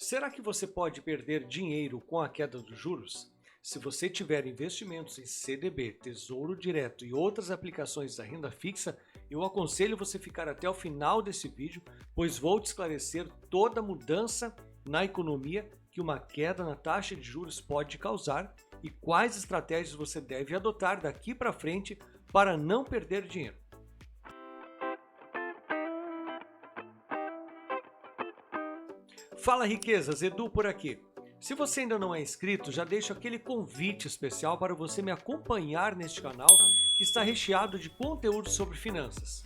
Será que você pode perder dinheiro com a queda dos juros? Se você tiver investimentos em CDB, Tesouro Direto e outras aplicações da renda fixa, eu aconselho você ficar até o final desse vídeo, pois vou te esclarecer toda a mudança na economia que uma queda na taxa de juros pode causar e quais estratégias você deve adotar daqui para frente para não perder dinheiro. Fala riquezas, Edu por aqui. Se você ainda não é inscrito, já deixo aquele convite especial para você me acompanhar neste canal que está recheado de conteúdo sobre finanças.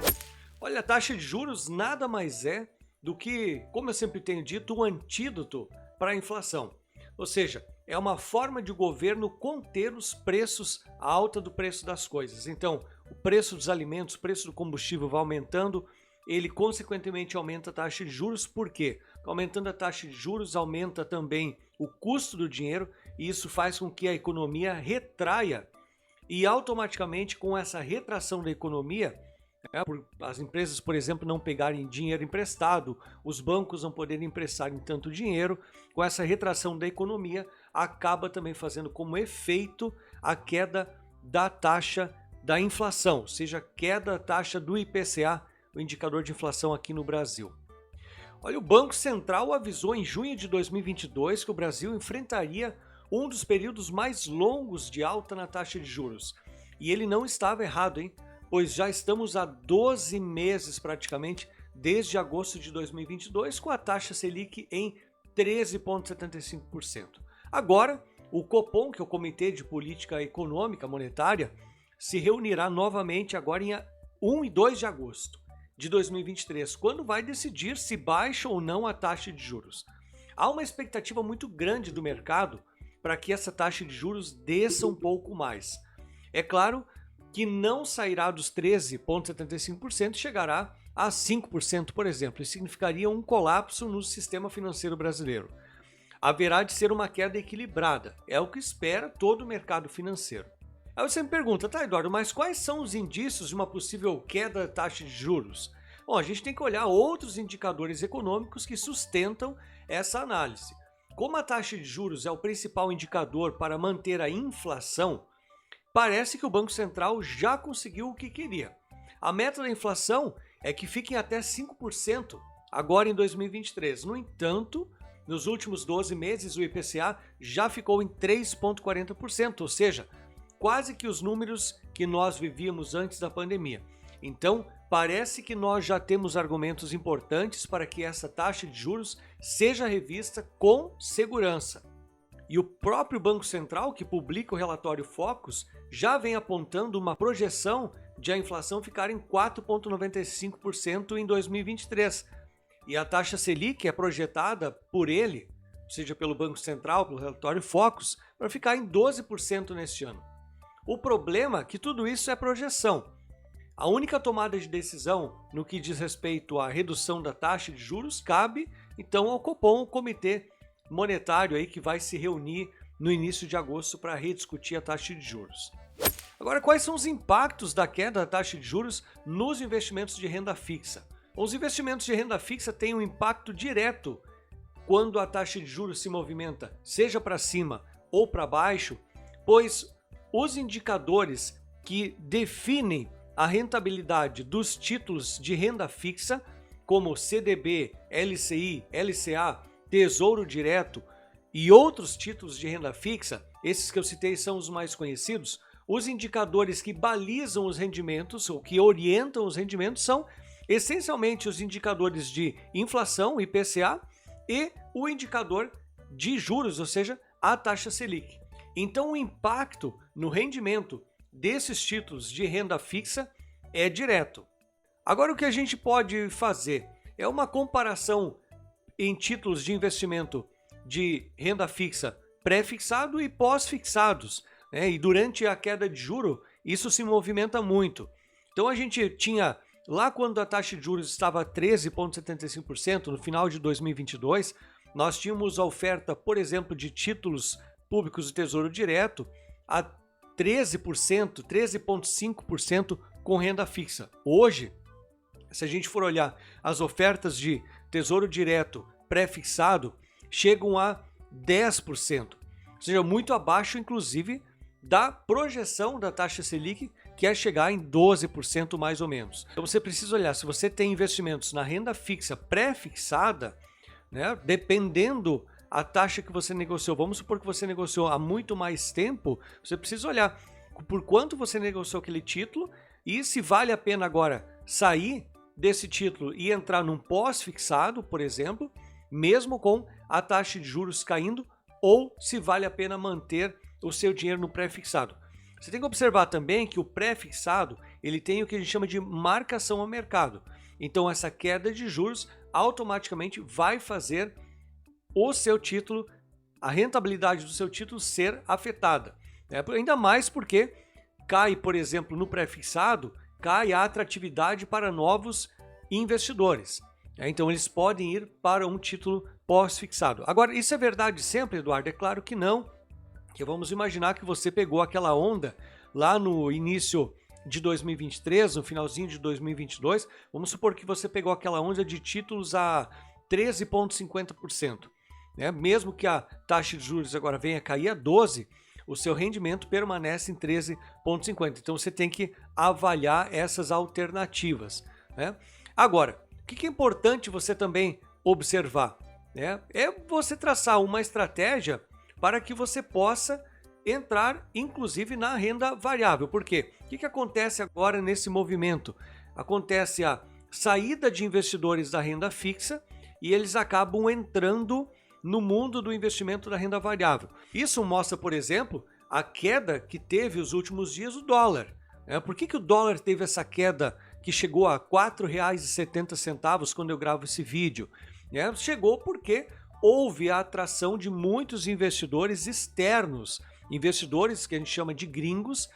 Olha, a taxa de juros nada mais é do que, como eu sempre tenho dito, um antídoto para a inflação. Ou seja, é uma forma de o governo conter os preços, a alta do preço das coisas. Então, o preço dos alimentos, o preço do combustível vai aumentando, ele consequentemente aumenta a taxa de juros. Por quê? Aumentando a taxa de juros, aumenta também o custo do dinheiro e isso faz com que a economia retraia. E automaticamente, com essa retração da economia, as empresas, por exemplo, não pegarem dinheiro emprestado, os bancos não poderem emprestarem tanto dinheiro, com essa retração da economia, acaba também fazendo como efeito a queda da taxa da inflação, ou seja, queda da taxa do IPCA, o indicador de inflação aqui no Brasil. Olha, o Banco Central avisou em junho de 2022 que o Brasil enfrentaria um dos períodos mais longos de alta na taxa de juros. E ele não estava errado, hein? Pois já estamos há 12 meses praticamente, desde agosto de 2022, com a taxa Selic em 13,75%. Agora, o Copom, que é o Comitê de Política Econômica Monetária, se reunirá novamente agora em 1 e 2 de agosto de 2023, quando vai decidir se baixa ou não a taxa de juros. Há uma expectativa muito grande do mercado para que essa taxa de juros desça um pouco mais. É claro que não sairá dos 13,75% e chegará a 5%, por exemplo. Isso significaria um colapso no sistema financeiro brasileiro. Haverá de ser uma queda equilibrada, é o que espera todo o mercado financeiro. Aí você me pergunta, tá, Eduardo, mas quais são os indícios de uma possível queda da taxa de juros? Bom, a gente tem que olhar outros indicadores econômicos que sustentam essa análise. Como a taxa de juros é o principal indicador para manter a inflação, parece que o Banco Central já conseguiu o que queria. A meta da inflação é que fique em até 5% agora em 2023. No entanto, nos últimos 12 meses o IPCA já ficou em 3,40%, ou seja, quase que os números que nós vivíamos antes da pandemia. Então, parece que nós já temos argumentos importantes para que essa taxa de juros seja revista com segurança. E o próprio Banco Central, que publica o relatório Focus, já vem apontando uma projeção de a inflação ficar em 4,95% em 2023. E a taxa Selic é projetada por ele, ou seja, pelo Banco Central, pelo relatório Focus, para ficar em 12% neste ano. O problema é que tudo isso é projeção. A única tomada de decisão no que diz respeito à redução da taxa de juros cabe, então, ao Copom, o Comitê Monetário aí que vai se reunir no início de agosto para rediscutir a taxa de juros. Agora, quais são os impactos da queda da taxa de juros nos investimentos de renda fixa? Os investimentos de renda fixa têm um impacto direto quando a taxa de juros se movimenta, seja para cima ou para baixo, pois os indicadores que definem a rentabilidade dos títulos de renda fixa, como CDB, LCI, LCA, Tesouro Direto e outros títulos de renda fixa, esses que eu citei são os mais conhecidos, os indicadores que balizam os rendimentos ou que orientam os rendimentos são essencialmente os indicadores de inflação, IPCA, e o indicador de juros, ou seja, a taxa Selic. Então o impacto no rendimento desses títulos de renda fixa é direto. Agora o que a gente pode fazer é uma comparação em títulos de investimento de renda fixa pré-fixado e pós-fixados, né? E durante a queda de juro isso se movimenta muito. Então a gente tinha, lá quando a taxa de juros estava 13,75% no final de 2022, nós tínhamos a oferta, por exemplo, de títulos públicos do Tesouro Direto a 13%, 13,5% com renda fixa. Hoje, se a gente for olhar as ofertas de Tesouro Direto pré-fixado, chegam a 10%, ou seja, muito abaixo, inclusive, da projeção da taxa Selic, que é chegar em 12% mais ou menos. Então você precisa olhar, se você tem investimentos na renda fixa pré-fixada, né, dependendo a taxa que você negociou, vamos supor que você negociou há muito mais tempo, você precisa olhar por quanto você negociou aquele título e se vale a pena agora sair desse título e entrar num pós-fixado, por exemplo, mesmo com a taxa de juros caindo, ou se vale a pena manter o seu dinheiro no pré-fixado. Você tem que observar também que o pré-fixado ele tem o que a gente chama de marcação ao mercado. Então essa queda de juros automaticamente vai fazer o seu título, a rentabilidade do seu título ser afetada. Ainda mais porque cai, por exemplo, no pré-fixado, cai a atratividade para novos investidores. Então eles podem ir para um título pós-fixado. Agora, isso é verdade sempre, Eduardo? É claro que não. Que vamos imaginar que você pegou aquela onda lá no início de 2023, no finalzinho de 2022, vamos supor que você pegou aquela onda de títulos a 13,50%. Mesmo que a taxa de juros agora venha a cair a 12%, o seu rendimento permanece em 13,50%. Então você tem que avaliar essas alternativas. Agora, o que é importante você também observar? É você traçar uma estratégia para que você possa entrar, inclusive, na renda variável. Por quê? O que acontece agora nesse movimento? Acontece a saída de investidores da renda fixa e eles acabam entrando no mundo do investimento da renda variável. Isso mostra, por exemplo, a queda que teve os últimos dias o dólar. Por que o dólar teve essa queda que chegou a R$ 4,70 quando eu gravo esse vídeo? Chegou porque houve a atração de muitos investidores externos, investidores que a gente chama de gringos,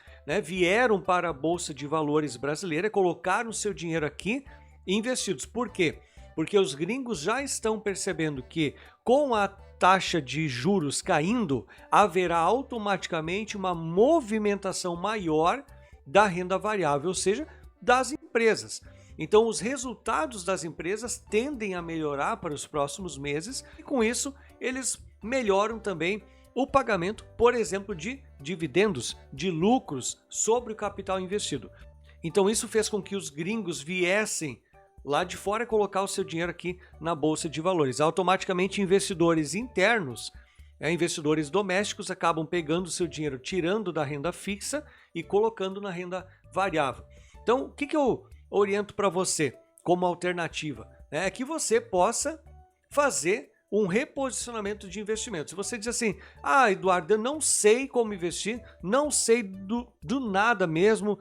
vieram para a Bolsa de Valores brasileira, colocaram seu dinheiro aqui investidos. Por quê? Porque os gringos já estão percebendo que com a taxa de juros caindo, haverá automaticamente uma movimentação maior da renda variável, ou seja, das empresas. Então, os resultados das empresas tendem a melhorar para os próximos meses e, com isso, eles melhoram também o pagamento, por exemplo, de dividendos, de lucros sobre o capital investido. Então, isso fez com que os gringos viessem lá de fora colocar o seu dinheiro aqui na Bolsa de Valores. Automaticamente, investidores internos, investidores domésticos, acabam pegando o seu dinheiro, tirando da renda fixa e colocando na renda variável. Então, o que eu oriento para você como alternativa? É que você possa fazer um reposicionamento de investimento. Se você diz assim, Eduardo, eu não sei como investir, não sei do nada mesmo,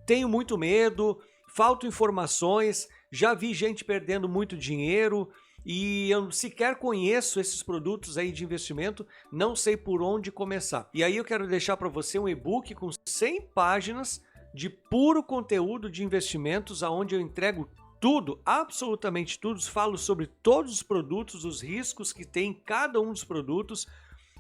tenho muito medo, faltam informações, já vi gente perdendo muito dinheiro e eu sequer conheço esses produtos aí de investimento, não sei por onde começar. E aí eu quero deixar para você um e-book com 100 páginas de puro conteúdo de investimentos, onde eu entrego tudo, absolutamente tudo, falo sobre todos os produtos, os riscos que tem cada um dos produtos,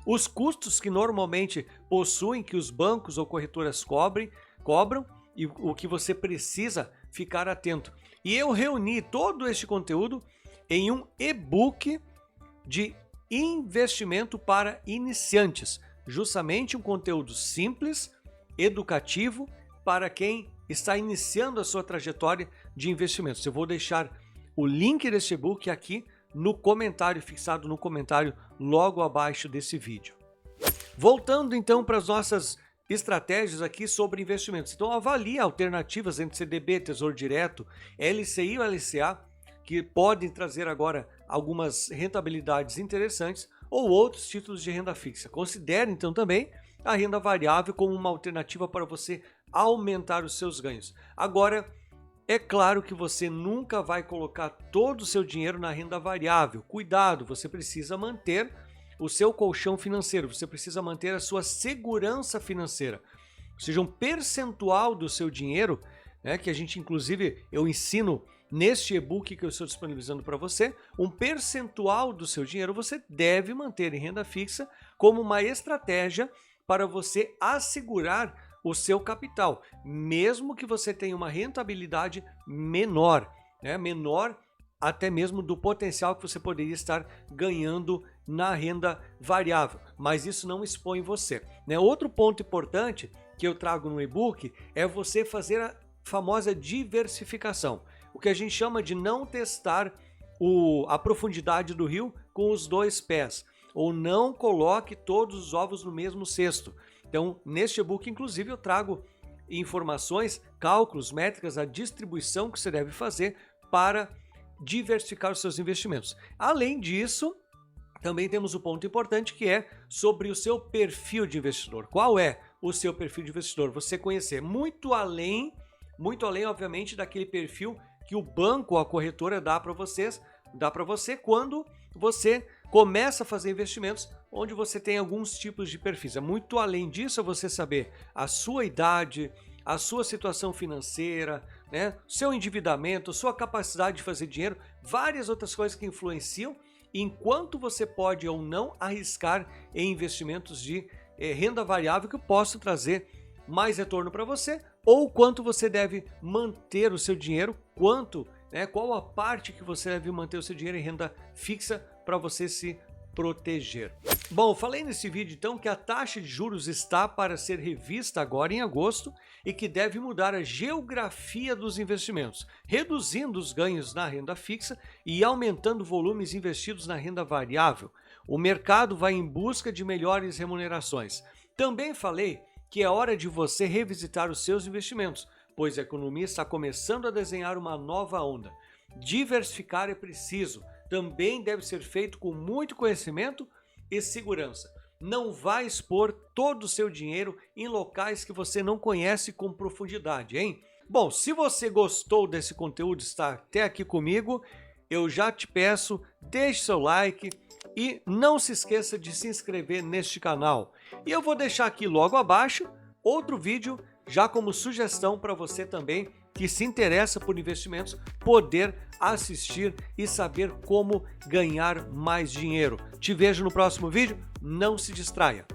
os custos que normalmente possuem, que os bancos ou corretoras cobram e o que você precisa ficar atento. E eu reuni todo este conteúdo em um e-book de investimento para iniciantes, justamente um conteúdo simples, educativo, para quem está iniciando a sua trajetória de investimentos. Eu vou deixar o link desse e-book aqui no comentário, fixado no comentário logo abaixo desse vídeo. Voltando então para as nossas estratégias aqui sobre investimentos. Então avalie alternativas entre CDB, Tesouro Direto, LCI e LCA, que podem trazer agora algumas rentabilidades interessantes, ou outros títulos de renda fixa. Considere então também a renda variável como uma alternativa para você aumentar os seus ganhos. Agora, é claro que você nunca vai colocar todo o seu dinheiro na renda variável. Cuidado, você precisa manter o seu colchão financeiro, você precisa manter a sua segurança financeira. Ou seja, um percentual do seu dinheiro, que a gente inclusive eu ensino neste e-book que eu estou disponibilizando para você, um percentual do seu dinheiro você deve manter em renda fixa como uma estratégia para você assegurar o seu capital, mesmo que você tenha uma rentabilidade menor, menor até mesmo do potencial que você poderia estar ganhando na renda variável, mas isso não expõe você, né? Outro ponto importante que eu trago no e-book é você fazer a famosa diversificação, o que a gente chama de não testar a profundidade do rio com os dois pés, ou não coloque todos os ovos no mesmo cesto. Então, neste e-book, inclusive, eu trago informações, cálculos, métricas, a distribuição que você deve fazer para diversificar os seus investimentos. Além disso, também temos o ponto importante que é sobre o seu perfil de investidor. Qual é o seu perfil de investidor? Você conhecer muito além, obviamente, daquele perfil que o banco ou a corretora dá para você quando você começa a fazer investimentos onde você tem alguns tipos de perfis. É muito além disso, é você saber a sua idade, a sua situação financeira, né, seu endividamento, sua capacidade de fazer dinheiro, várias outras coisas que influenciam enquanto você pode ou não arriscar em investimentos de renda variável que possam trazer mais retorno para você, ou quanto você deve manter o seu dinheiro, qual a parte que você deve manter o seu dinheiro em renda fixa para você se proteger. Bom, falei nesse vídeo então que a taxa de juros está para ser revista agora em agosto e que deve mudar a geografia dos investimentos, reduzindo os ganhos na renda fixa e aumentando volumes investidos na renda variável. O mercado vai em busca de melhores remunerações. Também falei que é hora de você revisitar os seus investimentos, pois a economia está começando a desenhar uma nova onda. Diversificar é preciso, também deve ser feito com muito conhecimento e segurança. Não vai expor todo o seu dinheiro em locais que você não conhece com profundidade, hein? Bom, se você gostou desse conteúdo, está até aqui comigo, eu já te peço, deixe seu like e não se esqueça de se inscrever neste canal. E eu vou deixar aqui logo abaixo outro vídeo já como sugestão para você também que se interessa por investimentos poder assistir e saber como ganhar mais dinheiro. Te vejo no próximo vídeo, não se distraia.